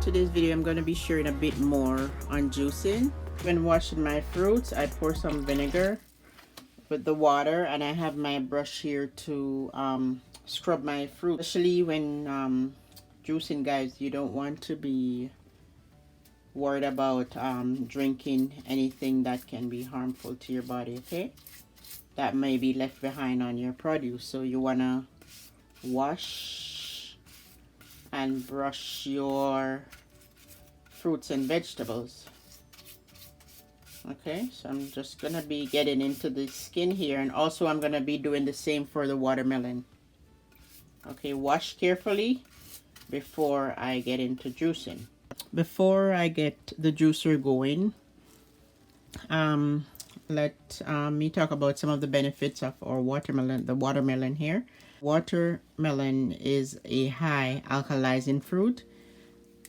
today's video I'm going to be sharing a bit more on juicing. When washing my fruits, I pour some vinegar with the water, and I have my brush here to scrub my fruit. Especially when juicing, guys, you don't want to be worried about drinking anything that can be harmful to your body, okay? That may be left behind on your produce. So you want to wash and brush your fruits and vegetables. Okay, so I'm just gonna be getting into the skin here, and also I'm gonna be doing the same for the watermelon. Okay, wash carefully before I get into juicing. Before I get the juicer going, let me talk about some of the benefits of our watermelon. The watermelon here. Watermelon is a high alkalizing fruit.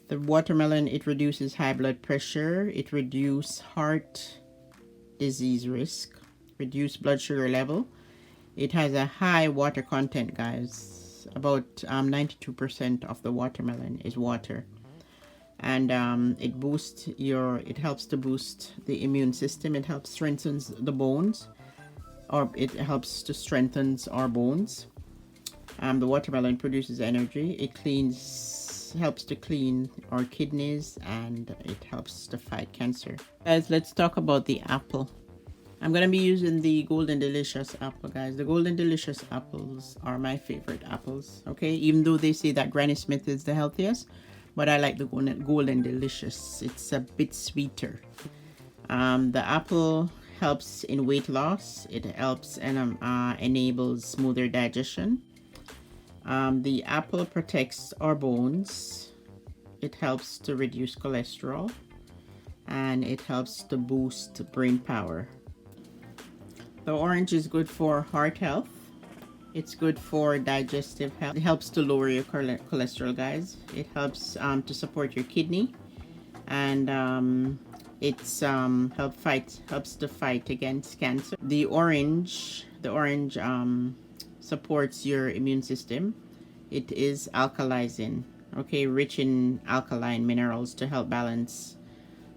The watermelon, it reduces high blood pressure, it reduces heart disease risk, reduce blood sugar level. It has a high water content, guys. About 92% of the watermelon is water. And it helps to boost the immune system. It helps strengthens the bones, or it helps to strengthen our bones. The watermelon produces energy. It helps to clean our kidneys, and it helps to fight cancer. Guys, let's talk about the apple. I'm gonna be using the Golden Delicious apple, guys. The Golden Delicious apples are my favorite apples, okay? Even though they say that Granny Smith is the healthiest, but I like the Golden Delicious. It's a bit sweeter. The apple helps in weight loss. It helps and enables smoother digestion. The apple protects our bones. It helps to reduce cholesterol, and it helps to boost brain power. The orange is good for heart health. It's good for digestive health. It helps to lower your cholesterol, guys. It helps to support your kidney, and helps to fight against cancer. The orange supports your immune system. It is alkalizing, okay, rich in alkaline minerals to help balance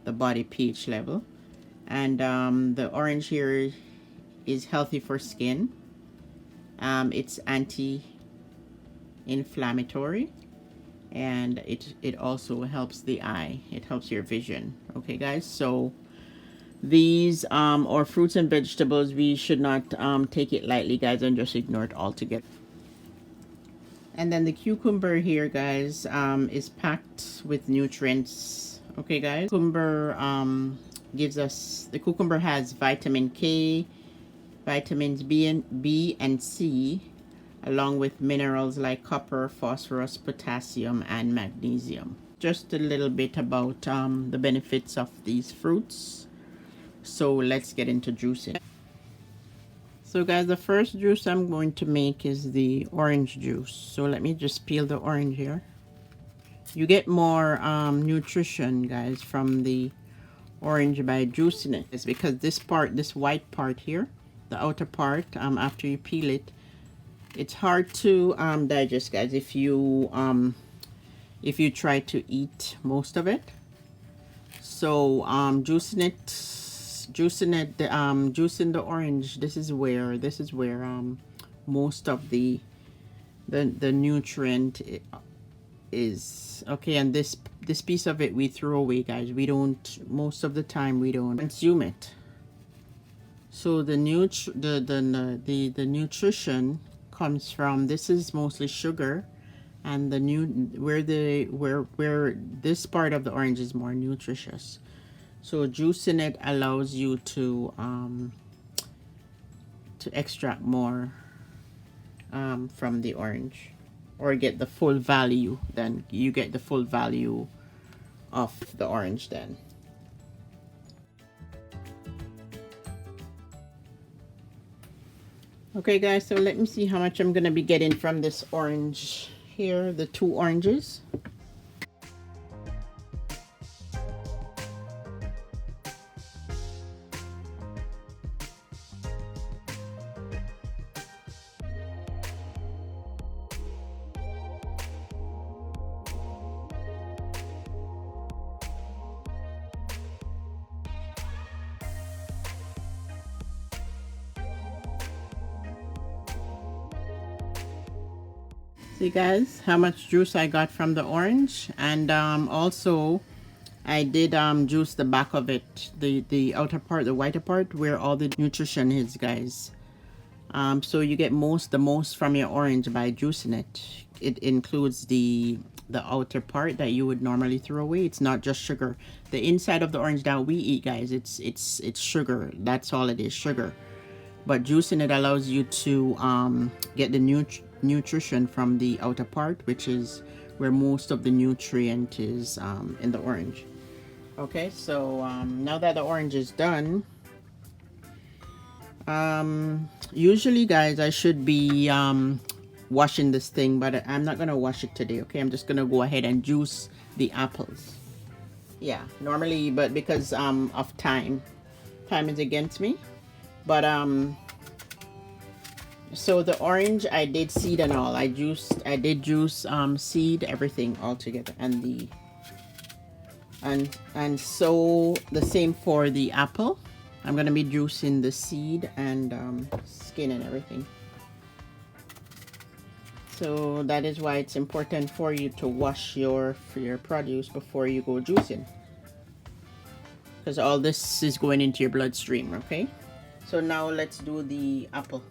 the body pH level. And the orange here is healthy for skin. It's anti-inflammatory, and it also helps the eye. It helps your vision. Okay, guys, so these or fruits and vegetables, we should not take it lightly, guys, and just ignore it altogether. And then the cucumber here, guys, is packed with nutrients. Okay, guys, the cucumber has vitamin K, vitamins B and C, along with minerals like copper, phosphorus, potassium, and magnesium. Just a little bit about the benefits of these fruits. So let's get into juicing. So guys, the first juice I'm going to make is the orange juice. So let me just peel the orange here. You get more nutrition, guys, from the orange by juicing it. It's because this white part here, the outer part, after you peel it, it's hard to digest, guys, if you try to eat most of it. So juicing the orange, this is where most of the nutrient is. Okay, and this piece of it we throw away, guys. Most of the time we don't consume it. So the nutrition comes from, this is mostly sugar, and where this part of the orange is more nutritious. So juicing it allows you to extract more from the orange, or get the full value. Then you get the full value of the orange then. Okay, guys, so let me see how much I'm gonna be getting from this orange here, the 2 oranges. See guys how much juice I got from the orange. And also I did juice the back of it, the outer part, the whiter part, where all the nutrition is, guys. So you get the most from your orange by juicing it. It includes the outer part that you would normally throw away. It's not just sugar. The inside of the orange that we eat, guys, it's sugar. That's all it is, sugar. But juicing it allows you to get the nutrition from the outer part, which is where most of the nutrient is in the orange. Okay, so now that the orange is done, usually guys I should be washing this thing, but I'm not gonna wash it today. Okay, I'm just gonna go ahead and juice the apples. Yeah, normally, but because of time is against me. But so the orange I did seed and all. I did juice seed, everything all together, and the and so the same for the apple. I'm gonna be juicing the seed and skin and everything. So that is why it's important for you to wash your produce before you go juicing, because all this is going into your bloodstream. Okay, so now let's do the apple.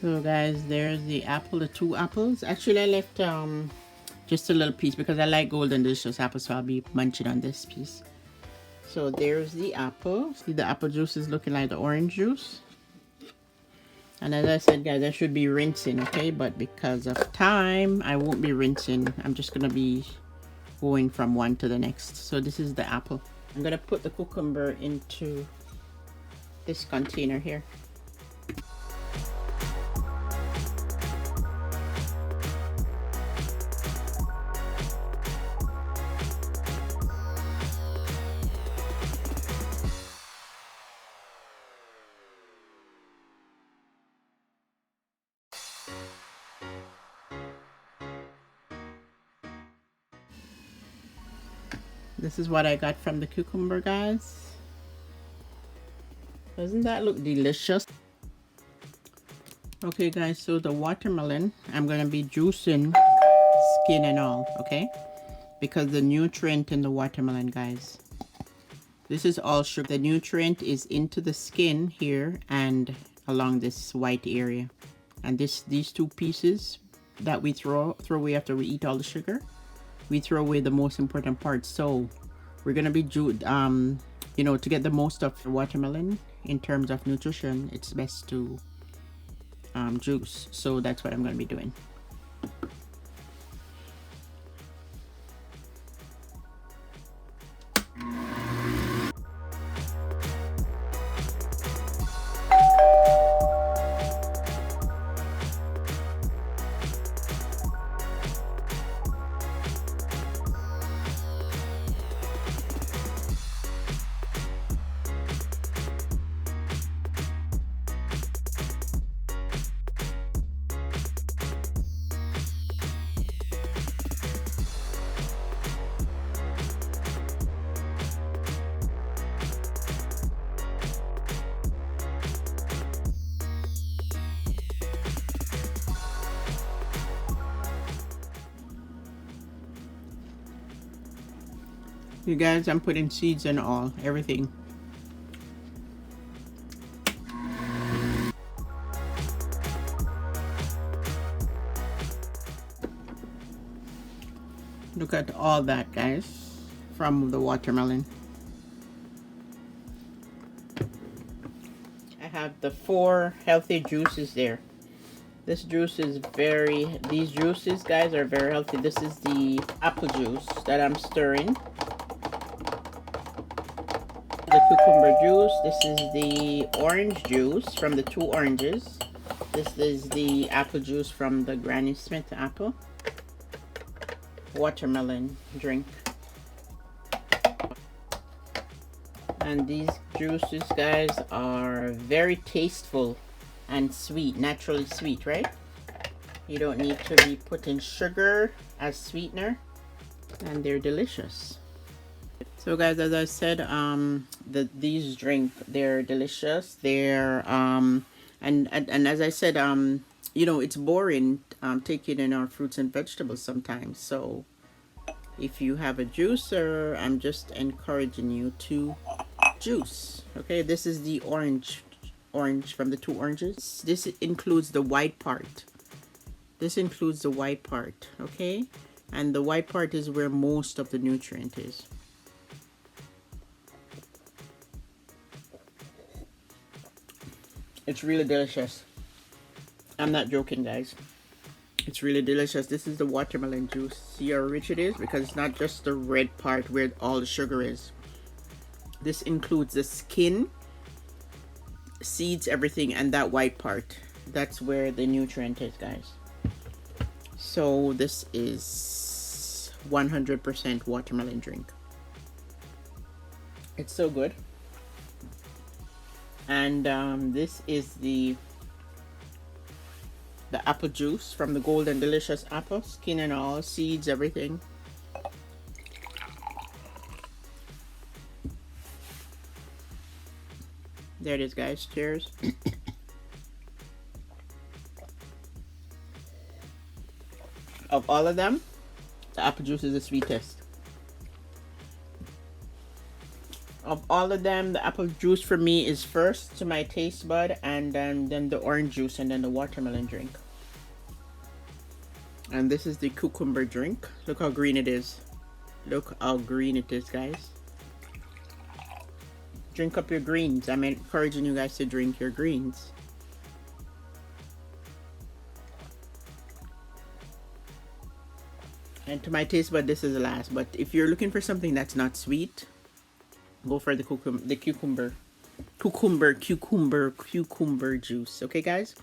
So guys, there's the apple, the 2 apples. Actually I left just a little piece because I like golden delicious apples, so I'll be munching on this piece. So there's the apple. See, the apple juice is looking like the orange juice. And as I said guys, I should be rinsing, okay, but because of time I won't be rinsing. I'm just gonna be going from one to the next. So this is the apple. I'm gonna put the cucumber into this container here. This is what I got from the cucumber, guys. Doesn't that look delicious? Okay guys, so the watermelon, I'm gonna be juicing skin and all, okay? Because the nutrient in the watermelon, guys, this is all sugar. The nutrient is into the skin here and along this white area. And these 2 pieces that we throw away after we eat all the sugar, we throw away the most important part. So we're gonna be you know, to get the most of the watermelon in terms of nutrition, it's best to juice. So that's what I'm gonna be doing. You guys, I'm putting seeds and all, everything. Look at all that, guys, from the watermelon. I have the 4 healthy juices there. This juice is these juices, guys, are very healthy. This is the apple juice that I'm stirring. The cucumber juice. This is the orange juice from the 2 oranges. This is the apple juice from the Granny Smith apple. Watermelon drink. And these juices, guys, are very tasteful and sweet, naturally sweet, right? You don't need to be putting sugar as sweetener, and they're delicious. So guys, as I said, these drinks, they're delicious. They're and as I said, you know, it's boring taking in our fruits and vegetables sometimes. So if you have a juicer, I'm just encouraging you to juice. Okay, this is the orange from the 2 oranges. This includes the white part. This includes the white part, okay? And the white part is where most of the nutrient is. It's really delicious. I'm not joking, guys. It's really delicious. This is the watermelon juice. See how rich it is? Because it's not just the red part where all the sugar is. This includes the skin, seeds, everything, and that white part. That's where the nutrient is, guys. So this is 100% watermelon drink. It's so good. And this is the apple juice from the Golden Delicious apple, skin and all, seeds, everything. There it is, guys. Cheers. Of all of them, the apple juice is the sweetest. Of all of them, the apple juice for me is first to my taste bud, and then the orange juice, and then the watermelon drink. And this is the cucumber drink. Look how green it is. Look how green it is, guys. Drink up your greens. I'm encouraging you guys to drink your greens. And to my taste bud, this is the last. But if you're looking for something that's not sweet, go for the cucumber juice. Okay, guys?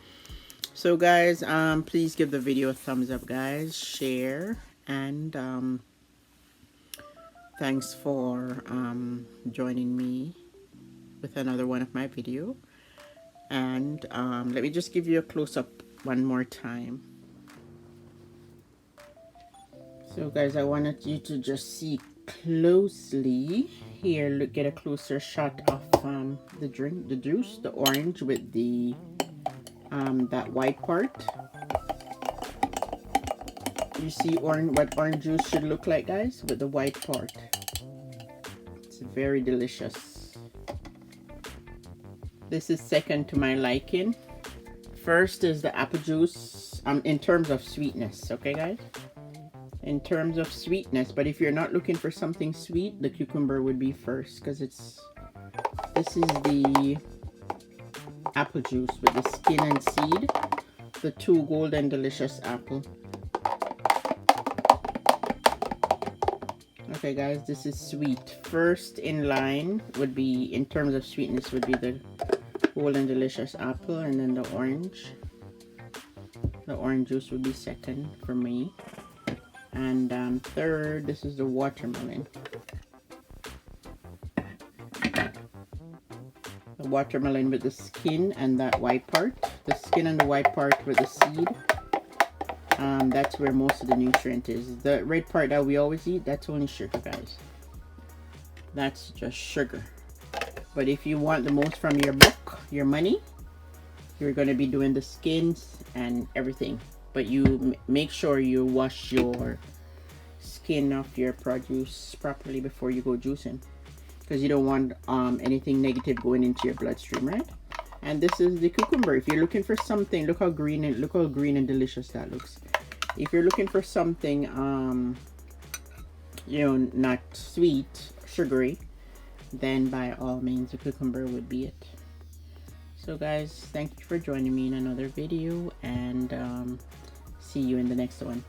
So guys, please give the video a thumbs up, guys. Share, and thanks for joining me with another one of my video. And let me just give you a close-up one more time. So guys, I wanted you to just see closely here. Look, get a closer shot of the drink, the juice, the orange with the that white part. You see what orange juice should look like, guys, with the white part. It's very delicious. This is second to my liking. First is the apple juice in terms of sweetness, okay, guys? In terms of sweetness, but if you're not looking for something sweet, the cucumber would be first, because this is the apple juice with the skin and seed, the 2 Golden Delicious apple. Okay, guys, this is sweet. First in line would be, in terms of sweetness, would be the Golden Delicious apple, and then the orange. The orange juice would be second for me. And third, this is the watermelon. The watermelon with the skin and that white part. The skin and the white part with the seed. That's where most of the nutrient is. The red part that we always eat, that's only sugar, guys. That's just sugar. But if you want the most from your book, your money, you're going to be doing the skins and everything. But you make sure you wash your skin of your produce properly before you go juicing, because you don't want anything negative going into your bloodstream, right? And this is the cucumber. If you're looking for something, look how green and delicious that looks. If you're looking for something you know, not sweet, sugary, then by all means the cucumber would be it. So guys, thank you for joining me in another video, and see you in the next one.